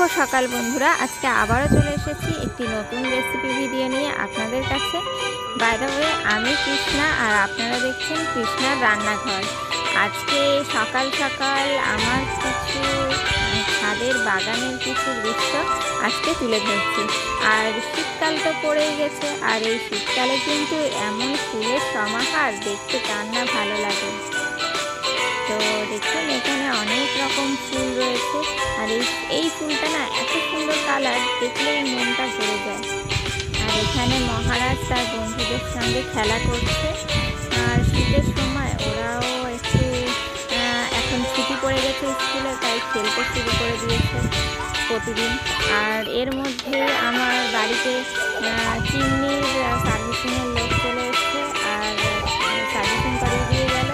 সকাল বন্ধুরা, আজকে আবারও চলে এসেছি একটি নতুন রেসিপি ভিডিও নিয়ে আপনাদের কাছে। বাই দ্য ওয়ে, আমি কৃষ্ণা আর আপনারা দেখছেন কৃষ্ণার রান্নাঘর। আজকে সকাল সকাল আমার কিছু ছাদের বাগানের কিছু দৃশ্য আজকে তুলে ধরছি। আর শীতকাল তো পড়েই গেছে, আর এই শীতকালে কিন্তু এমন ফুলের সমাহার দেখতে কার না ভালো লাগে। তো দেখুন, এখানে অনেক রকম ফুল রয়েছে, আর এই ফুলটা না এত সুন্দর কালার, দেখলেই মনটা ভরে যায়। আর এখানে মহারাজ তার বন্ধুদের সঙ্গে খেলা করছে। আর শীতের সময় ওরাও একটু এখন ছুটি পড়ে গেছে স্কুলে, তাই খেলতে শুরু করে দিয়েছে প্রতিদিন। আর এর মধ্যে আমার বাড়িতে চিমনির সার্ভিসিংয়ের লোক চলে এসছে, আর সার্ভিসিং করিয়ে দিয়ে গেল।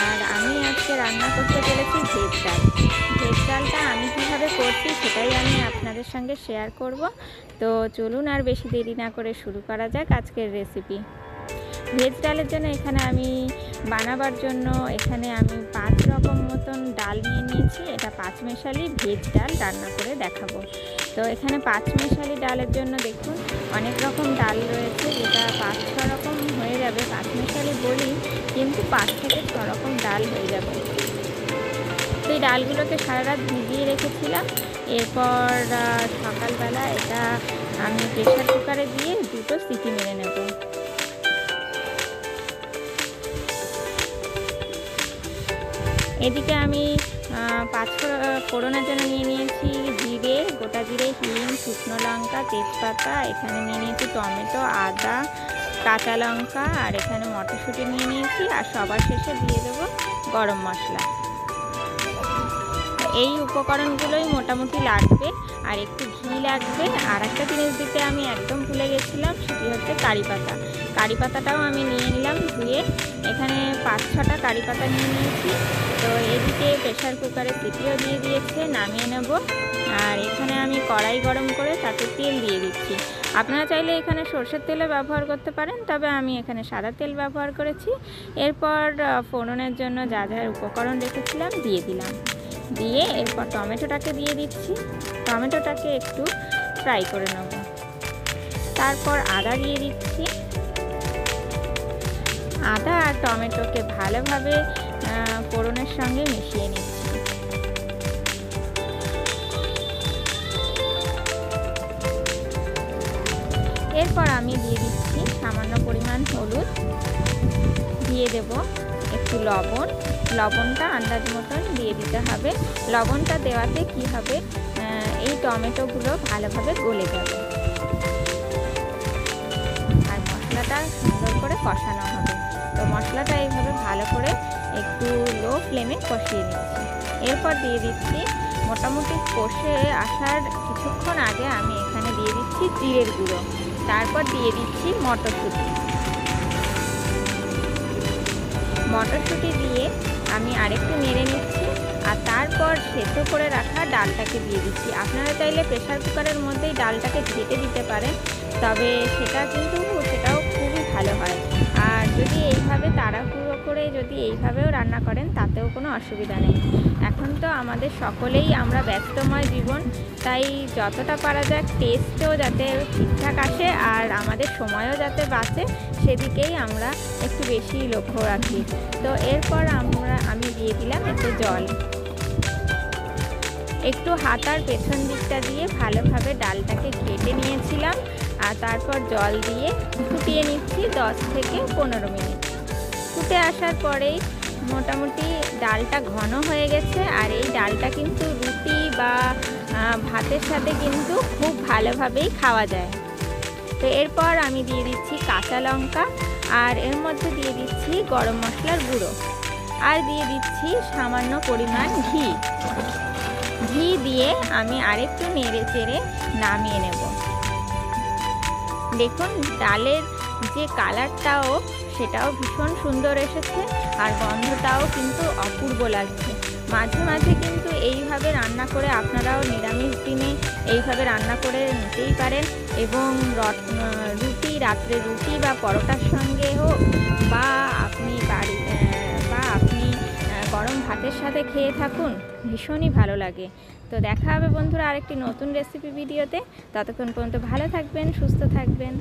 আর আমি আজকে রান্না করতে চলেছি ভেজ ডাল। ভেজ ডালটা আমি কীভাবে করছি সেটাই আমি আপনাদের সঙ্গে শেয়ার করব। তো চলুন আর বেশি দেরি না করে শুরু করা যাক আজকের রেসিপি। ভেজ ডালের জন্য এখানে আমি বানাবার জন্য এখানে আমি 5 রকম মতন ডাল নিয়ে নিয়েছি। এটা 5 মেশালি ভেজ ডাল রান্না করে দেখাবো। তো এখানে 5 মেশালি ডালের জন্য দেখুন অনেক রকম ডাল রয়েছে, যেটা 5-6 রকম হয়ে যাবে। 5 মেশালি বলি, কিন্তু 5 থেকে 6 রকম ডাল হয়ে যাবে। তো এই ডালগুলোকে সারা রাত ভিজিয়ে রেখেছিলাম। এরপর সকালবেলা এটা আমি প্রেশার কুকারে দিয়ে 2টো সিটি মেরে নেব। এদিকে আমি 5 ফোড়নের জন্য নিয়ে নিয়েছি জিরে, গোটা জিরে, হিং, শুকনো লঙ্কা, তেজপাতা। এখানে নিয়ে নিয়েছি টমেটো, আদা, কাঁচা লঙ্কা, আর এখানে মটরশুঁটি নিয়ে নিয়েছি। আর সবার শেষে দিয়ে দেবো গরম মশলা। এই উপকরণগুলোই মোটামুটি লাগবে, আর একটু ঘি লাগবে। আর একটা জিনিস দিতে আমি একদম ভুলে গেছিলাম, সেটি হচ্ছে কারি পাতা। কারি পাতাটাও আমি নিয়ে নিলাম ধুয়ে। এখানে 5-6টা কারি পাতা নিয়ে নিয়েছি। তো এদিকে প্রেশার কুকারে সিটিও দিয়ে দিয়েছে, নামিয়ে নেব। আর এখানে আমি কড়াই গরম করে তাতে তেল দিয়ে দিচ্ছি। আপনারা চাইলে এখানে সরষের তেলও ব্যবহার করতে পারেন, তবে আমি এখানে সাদা তেল ব্যবহার করেছি। এরপর ফোড়নের জন্য যা যা উপকরণ রেখেছিলাম দিয়ে দিলাম। দিয়ে এরপর টমেটোটাকে দিয়ে দিচ্ছি। টমেটোটাকে একটু ফ্রাই করে নেব। তারপর আদা দিয়ে দিচ্ছি। আদা আর টমেটোকে ভালোভাবে ফোড়নের সঙ্গে মিশিয়ে নিচ্ছি। এরপর আমি দিয়ে দিচ্ছি সামান্য পরিমাণ হলুদ, দিয়ে দেব একটু লবণ। লবণটা আন্দাজ মতন দিয়ে দিতে হবে। লবণটা দেওয়াতে কি হবে, এই টমেটোগুলো ভালোভাবে গলে যাবে, আর মশলাটা সুন্দর করে কষানো হবে। তো মশলাটা এইভাবে ভালো করে একটু লো ফ্লেমে কষিয়ে নিচ্ছি। এরপর দিয়ে দিচ্ছি মোটামুটি কষে আসার কিছুক্ষণ আগে আমি এখানে দিয়ে দিচ্ছি জিরের গুঁড়ো। তারপর দিয়ে দিচ্ছি মটরশুঁটি। মটরশুঁটি দিয়ে আমি আরেকটু নেড়ে নিচ্ছি। আর তারপর সেদ্ধ করে রাখা ডালটাকে দিয়ে দিচ্ছি। আপনারা চাইলে প্রেশার কুকারের মধ্যেই ডালটাকে ঘেটে দিতে পারেন, তবে সেটাও খুবই ভালো হয়। আর যদি এইভাবে তাড়াহুড়ো করে যদি এইভাবেও রান্না করেন, তাতেও কোনো অসুবিধা নেই। এখন তো আমাদের সকলেই আমরা ব্যস্তময় জীবন, তাই যতটা পারা যাক টেস্টও যাতে ঠিকঠাক আসে আর আমাদের সময়ও যাতে বাঁচে, সেদিকেই আমরা একটু বেশি লক্ষ্য রাখি। তো এরপর আমি দিয়ে দিলাম একটু জল। একটু হাতার পেছন দিকটা দিয়ে ভালোভাবে ডালটাকে ঘেটে নিয়েছিলাম। আর তারপর জল দিয়ে ফুটিয়ে নিচ্ছি 10 থেকে 15 মিনিট। ফুটে আসার পরেই মোটামুটি ডালটা ঘন হয়ে গেছে। আর এই ডালটা কিন্তু রুটি বা ভাতের সাথে কিন্তু খুব ভালোভাবেই খাওয়া যায়। তো এরপর আমি দিয়ে দিচ্ছি কাঁচা লঙ্কা, আর এর মধ্যে দিয়ে দিচ্ছি গরম মশলার গুঁড়ো, আর দিয়ে দিচ্ছি সামান্য পরিমাণ ঘি। ঘি দিয়ে আমি আরেকটু নেড়ে চেড়ে নামিয়ে নেব। দেখুন, ডালের যে কালারটাও সেটাও ভীষণ সুন্দর এসেছে, আর গন্ধটাও কিন্তু অপূর্ব লাগছে। মাঝে মাঝে কিন্তু এইভাবে রান্না করে আপনারাও নিরামিষ দিনে এইভাবে রান্না করে নিতেই পারেন, এবং রাত্রে রুটি বা পরোটার সঙ্গে হোক, বা আপনি গরম ভাতের সাথে খেয়ে থাকুন, ভীষণই ভালো লাগে। তো দেখা হবে বন্ধুরা আরেকটি নতুন রেসিপি ভিডিওতে। ততক্ষণ পর্যন্ত ভালো থাকবেন, সুস্থ থাকবেন।